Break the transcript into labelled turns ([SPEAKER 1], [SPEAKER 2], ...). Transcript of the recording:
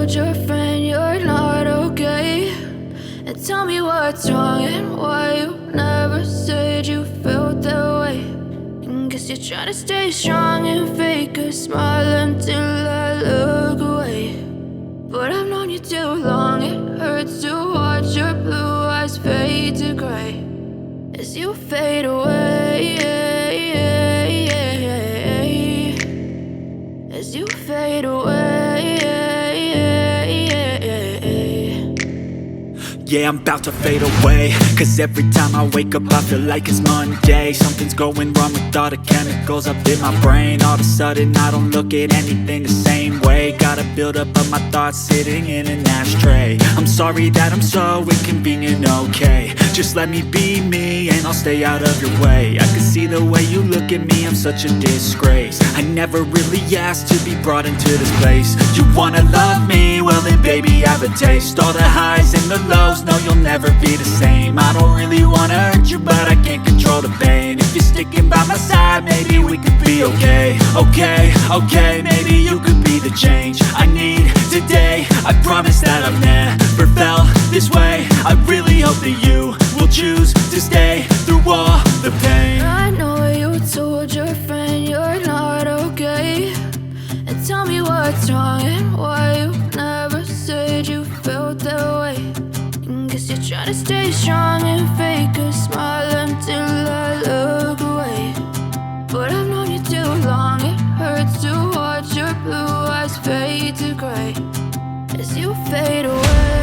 [SPEAKER 1] told your friend you're not okay, and tell me what's wrong and why you never said you felt that way. And guess you're trying to stay strong and fake a smile until I look away. But I've known you too long, it hurts to watch your blue eyes fade to gray as you fade away, as you fade away.
[SPEAKER 2] Yeah, I'm about to fade away, cause every time I wake up I feel like it's Monday. Something's going wrong with all the chemicals up in my brain. All of a sudden I don't look at anything the same way. Gotta build up of my thoughts sitting in an ashtray. I'm sorry that I'm so inconvenient, okay. Just let me be me and I'll stay out of your way. I can see the way you look at me, I'm such a disgrace. I never really asked to be brought into this place. You wanna love me? Well then baby, have a taste. All the highs and the lows, no, you'll never be the same. I don't really wanna hurt you, but I can't control the pain. If you're sticking by my side, maybe we could be okay. Okay, maybe you could be the change I need today. I promise that I've never felt this way. I really hope that you will choose to stay through all the pain.
[SPEAKER 1] I know you told your friend you're not okay, and tell me what's wrong and why you never said you felt that way. And guess you're trying to stay strong and fake a smile until I look away. But I've known you too long, it hurts to watch your blue eyes fade to gray as you fade away.